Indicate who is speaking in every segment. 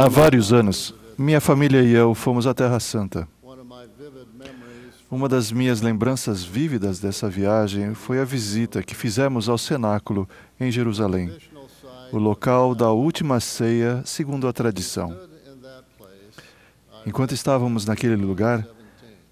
Speaker 1: Há vários anos, minha família e eu fomos à Terra Santa. Uma das minhas lembranças vívidas dessa viagem foi a visita que fizemos ao cenáculo em Jerusalém, o local da última ceia segundo a tradição. Enquanto estávamos naquele lugar,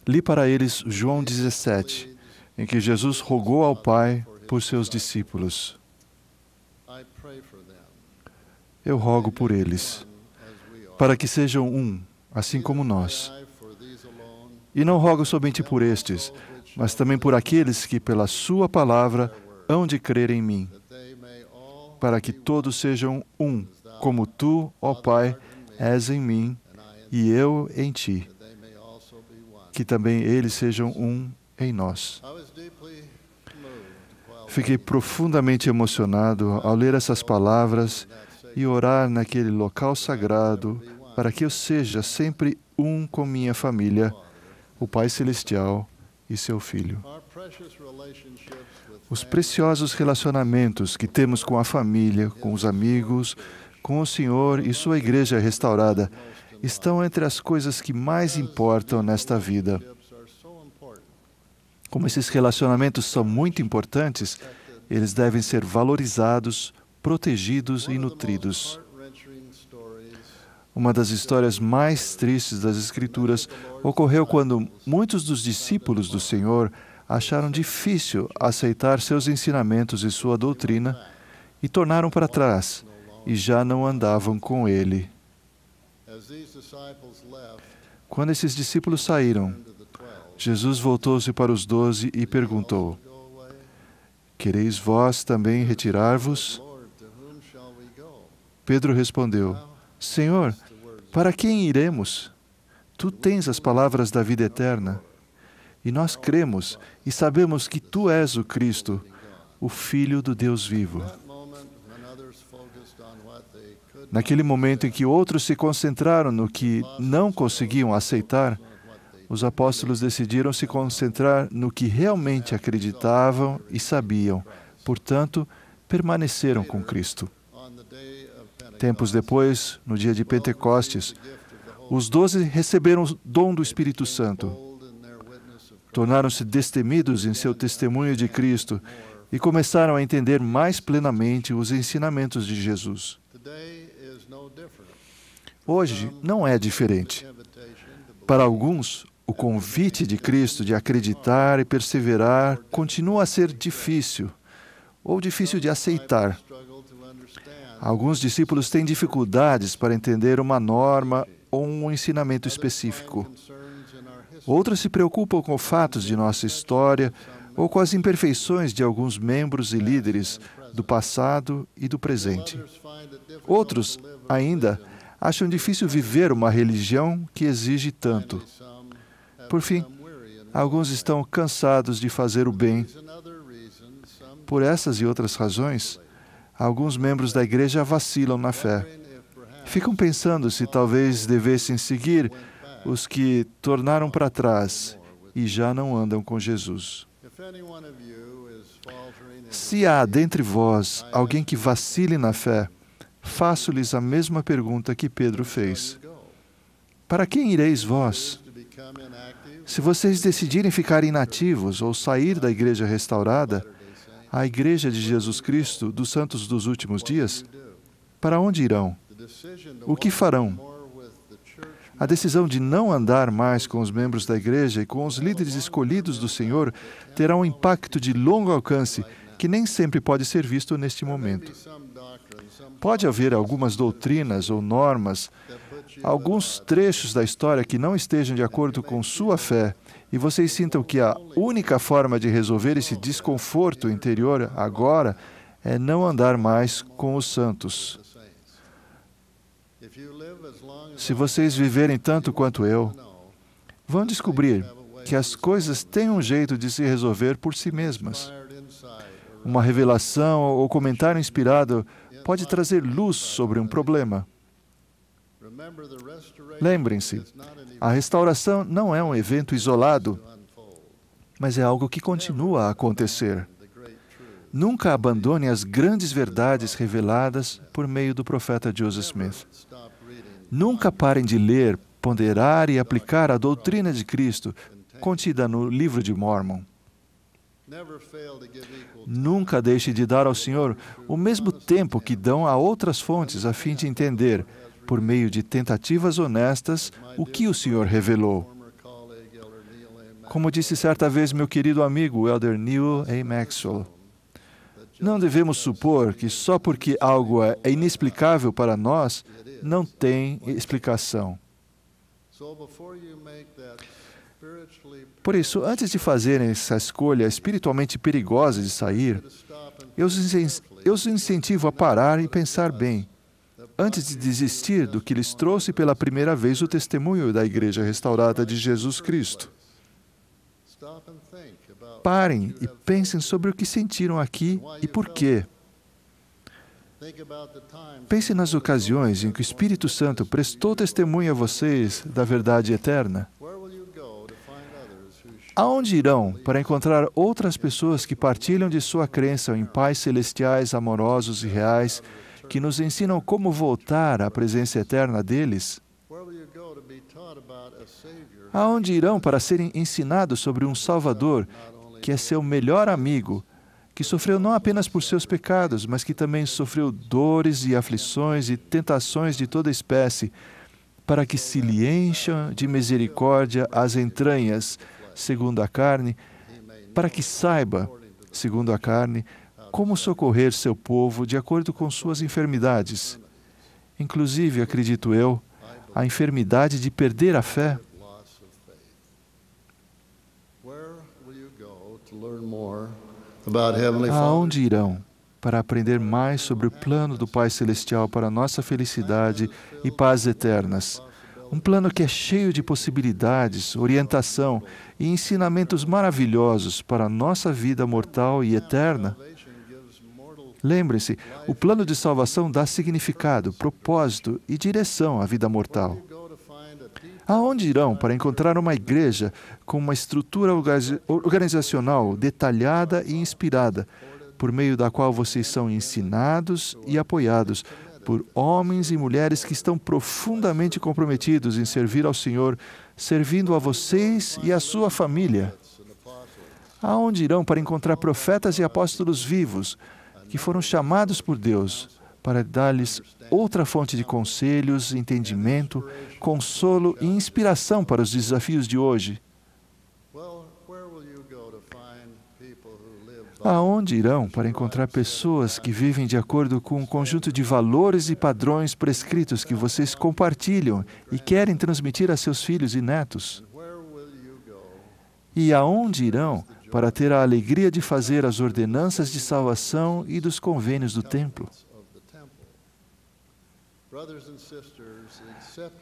Speaker 1: li para eles João 17, em que Jesus rogou ao Pai por seus discípulos. Eu rogo por eles, para que sejam um, assim como nós. E não rogo somente por estes, mas também por aqueles que, pela sua palavra, hão de crer em mim, para que todos sejam um, como tu, ó Pai, és em mim e eu em ti, que também eles sejam um em nós. Fiquei profundamente emocionado ao ler essas palavras e orar naquele local sagrado para que eu seja sempre um com minha família, o Pai Celestial e seu Filho. Os preciosos relacionamentos que temos com a família, com os amigos, com o Senhor e sua igreja restaurada estão entre as coisas que mais importam nesta vida. Como esses relacionamentos são muito importantes, eles devem ser valorizados, protegidos e nutridos. Uma das histórias mais tristes das Escrituras ocorreu quando muitos dos discípulos do Senhor acharam difícil aceitar seus ensinamentos e sua doutrina e tornaram para trás e já não andavam com Ele. Quando esses discípulos saíram, Jesus voltou-se para os 12 e perguntou: Quereis vós também retirar-vos? Pedro respondeu: Senhor, para quem iremos? Tu tens as palavras da vida eterna. E nós cremos e sabemos que Tu és o Cristo, o Filho do Deus vivo. Naquele momento em que outros se concentraram no que não conseguiam aceitar, os apóstolos decidiram se concentrar no que realmente acreditavam e sabiam. Portanto, permaneceram com Cristo. Tempos depois, no dia de Pentecostes, os 12 receberam o dom do Espírito Santo. Tornaram-se destemidos em seu testemunho de Cristo e começaram a entender mais plenamente os ensinamentos de Jesus. Hoje não é diferente. Para alguns, o convite de Cristo de acreditar e perseverar continua a ser difícil, ou difícil de aceitar. Alguns discípulos têm dificuldades para entender uma norma ou um ensinamento específico. Outros se preocupam com fatos de nossa história ou com as imperfeições de alguns membros e líderes do passado e do presente. Outros, ainda, acham difícil viver uma religião que exige tanto. Por fim, alguns estão cansados de fazer o bem. Por essas e outras razões, alguns membros da igreja vacilam na fé. Ficam pensando se talvez devessem seguir os que tornaram para trás e já não andam com Jesus. Se há dentre vós alguém que vacile na fé, faço-lhes a mesma pergunta que Pedro fez. Para quem ireis vós? Se vocês decidirem ficar inativos ou sair da igreja restaurada, a igreja de Jesus Cristo dos santos dos últimos dias, para onde irão? O que farão? A decisão de não andar mais com os membros da igreja e com os líderes escolhidos do Senhor terá um impacto de longo alcance que nem sempre pode ser visto neste momento. Pode haver algumas doutrinas ou normas, alguns trechos da história que não estejam de acordo com sua fé e vocês sintam que a única forma de resolver esse desconforto interior agora é não andar mais com os santos. Se vocês viverem tanto quanto eu, vão descobrir que as coisas têm um jeito de se resolver por si mesmas. Uma revelação ou comentário inspirado pode trazer luz sobre um problema. Lembrem-se, a restauração não é um evento isolado, mas é algo que continua a acontecer. Nunca abandone as grandes verdades reveladas por meio do profeta Joseph Smith. Nunca parem de ler, ponderar e aplicar a doutrina de Cristo contida no Livro de Mórmon. Nunca deixe de dar ao Senhor o mesmo tempo que dão a outras fontes a fim de entender, por meio de tentativas honestas, o que o Senhor revelou. Como disse certa vez meu querido amigo Elder Neil A. Maxwell, não devemos supor que só porque algo é inexplicável para nós, não tem explicação. Por isso, antes de fazerem essa escolha espiritualmente perigosa de sair, eu os incentivo a parar e pensar bem, antes de desistir do que lhes trouxe pela primeira vez o testemunho da Igreja Restaurada de Jesus Cristo. Parem e pensem sobre o que sentiram aqui e por quê. Pense nas ocasiões em que o Espírito Santo prestou testemunho a vocês da verdade eterna. Aonde irão para encontrar outras pessoas que partilham de sua crença em pais celestiais, amorosos e reais, que nos ensinam como voltar à presença eterna deles? Aonde irão para serem ensinados sobre um Salvador que é seu melhor amigo, que sofreu não apenas por seus pecados, mas que também sofreu dores e aflições e tentações de toda espécie, para que se lhe encham de misericórdia as entranhas, segundo a carne, para que saiba, segundo a carne, como socorrer seu povo de acordo com suas enfermidades. Inclusive, acredito eu, a enfermidade de perder a fé. Aonde irão para aprender mais sobre o plano do Pai Celestial para nossa felicidade e paz eternas? Um plano que é cheio de possibilidades, orientação e ensinamentos maravilhosos para a nossa vida mortal e eterna. Lembrem-se, o plano de salvação dá significado, propósito e direção à vida mortal. Aonde irão para encontrar uma igreja com uma estrutura organizacional detalhada e inspirada, por meio da qual vocês são ensinados e apoiados por homens e mulheres que estão profundamente comprometidos em servir ao Senhor, servindo a vocês e a sua família? Aonde irão para encontrar profetas e apóstolos vivos, que foram chamados por Deus para dar-lhes outra fonte de conselhos, entendimento, consolo e inspiração para os desafios de hoje? Aonde irão para encontrar pessoas que vivem de acordo com um conjunto de valores e padrões prescritos que vocês compartilham e querem transmitir a seus filhos e netos? E aonde irão para ter a alegria de fazer as ordenanças de salvação e dos convênios do templo?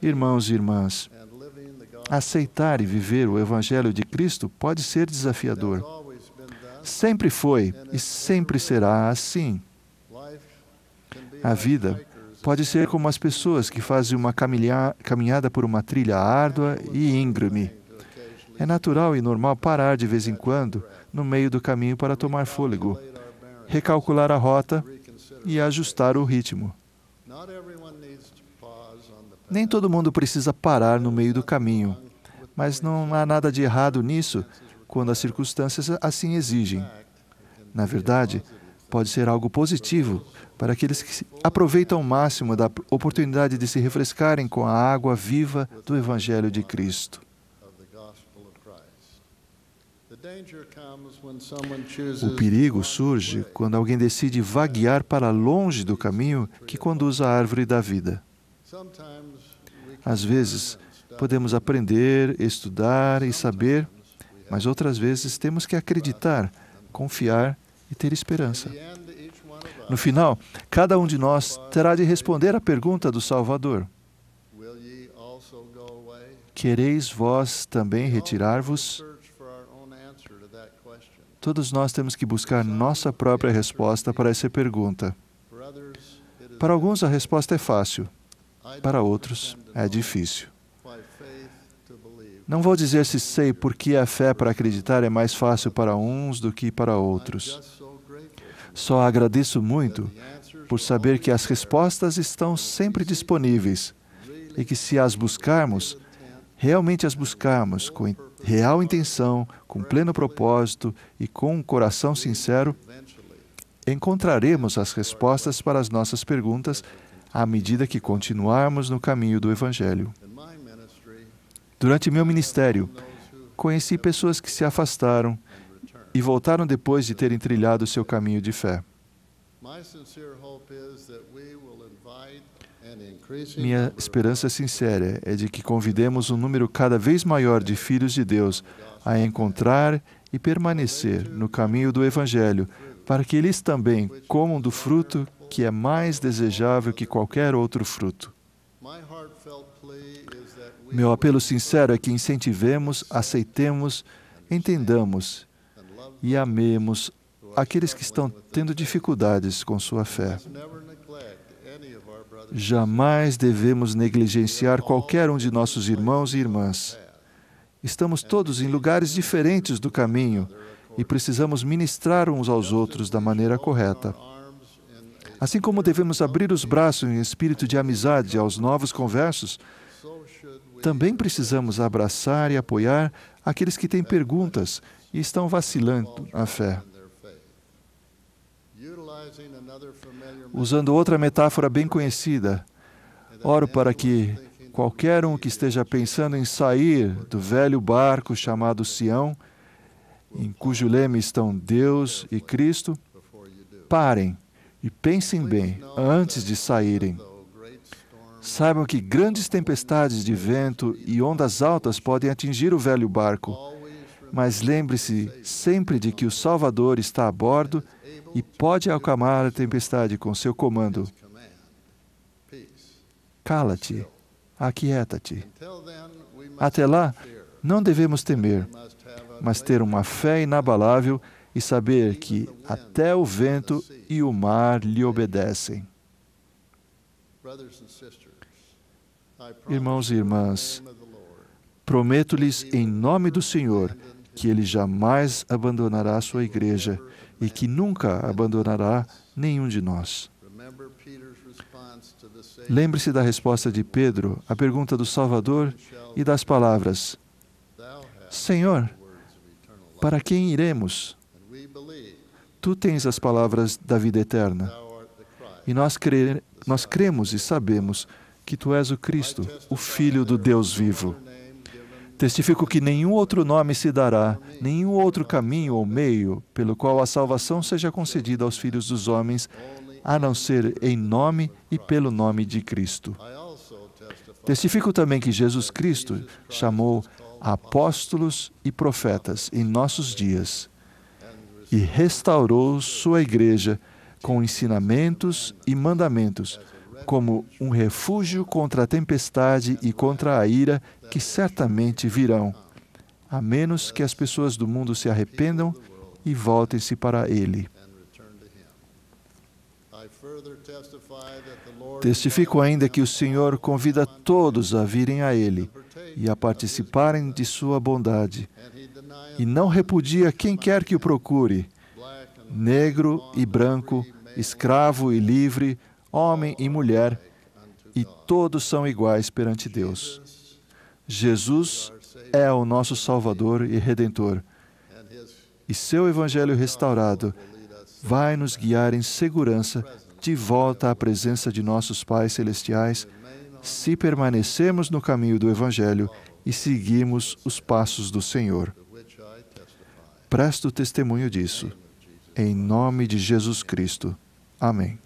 Speaker 1: Irmãos e irmãs, aceitar e viver o Evangelho de Cristo pode ser desafiador. Sempre foi e sempre será assim. A vida pode ser como as pessoas que fazem uma caminhada por uma trilha árdua e íngreme. É natural e normal parar de vez em quando no meio do caminho para tomar fôlego, recalcular a rota e ajustar o ritmo. Nem todo mundo precisa parar no meio do caminho, mas não há nada de errado nisso quando as circunstâncias assim exigem. Na verdade, pode ser algo positivo para aqueles que aproveitam ao máximo da oportunidade de se refrescarem com a água viva do Evangelho de Cristo. O perigo surge quando alguém decide vaguear para longe do caminho que conduz à árvore da vida. Às vezes, podemos aprender, estudar e saber, mas outras vezes temos que acreditar, confiar e ter esperança. No final, cada um de nós terá de responder à pergunta do Salvador: quereis vós também retirar-vos? Todos nós temos que buscar nossa própria resposta para essa pergunta. Para alguns a resposta é fácil, para outros é difícil. Não vou dizer se sei por que a fé para acreditar é mais fácil para uns do que para outros. Só agradeço muito por saber que as respostas estão sempre disponíveis e que, se as buscarmos, realmente as buscarmos com real intenção, com pleno propósito e com um coração sincero, encontraremos as respostas para as nossas perguntas à medida que continuarmos no caminho do Evangelho. Durante meu ministério, conheci pessoas que se afastaram e voltaram depois de terem trilhado seu caminho de fé. Minha esperança sincera é de que convidemos um número cada vez maior de filhos de Deus a encontrar e permanecer no caminho do Evangelho, para que eles também comam do fruto que é mais desejável que qualquer outro fruto. Meu apelo sincero é que incentivemos, aceitemos, entendamos e amemos aqueles que estão tendo dificuldades com sua fé. Jamais devemos negligenciar qualquer um de nossos irmãos e irmãs. Estamos todos em lugares diferentes do caminho e precisamos ministrar uns aos outros da maneira correta. Assim como devemos abrir os braços em espírito de amizade aos novos conversos, também precisamos abraçar e apoiar aqueles que têm perguntas e estão vacilando na fé. Usando outra metáfora bem conhecida, oro para que qualquer um que esteja pensando em sair do velho barco chamado Sião, em cujo leme estão Deus e Cristo, parem e pensem bem antes de saírem. Saibam que grandes tempestades de vento e ondas altas podem atingir o velho barco, mas lembre-se sempre de que o Salvador está a bordo e pode acalmar a tempestade com seu comando. Cala-te, aquieta-te. Até lá, não devemos temer, mas ter uma fé inabalável e saber que até o vento e o mar lhe obedecem. Irmãos e irmãs, prometo-lhes em nome do Senhor que Ele jamais abandonará a sua igreja e que nunca abandonará nenhum de nós. Lembre-se da resposta de Pedro à pergunta do Salvador e das palavras: Senhor, para quem iremos? Tu tens as palavras da vida eterna. E nós cremos e sabemos que Tu és o Cristo, o Filho do Deus vivo. Testifico que nenhum outro nome se dará, nenhum outro caminho ou meio pelo qual a salvação seja concedida aos filhos dos homens, a não ser em nome e pelo nome de Cristo. Testifico também que Jesus Cristo chamou apóstolos e profetas em nossos dias e restaurou sua igreja com ensinamentos e mandamentos, como um refúgio contra a tempestade e contra a ira que certamente virão, a menos que as pessoas do mundo se arrependam e voltem-se para Ele. Testifico ainda que o Senhor convida todos a virem a Ele e a participarem de sua bondade, e não repudia quem quer que o procure, negro e branco, escravo e livre, homem e mulher, e todos são iguais perante Deus. Jesus é o nosso Salvador e Redentor, e seu Evangelho restaurado vai nos guiar em segurança de volta à presença de nossos pais celestiais, se permanecermos no caminho do Evangelho e seguirmos os passos do Senhor. Presto testemunho disso, em nome de Jesus Cristo. Amém.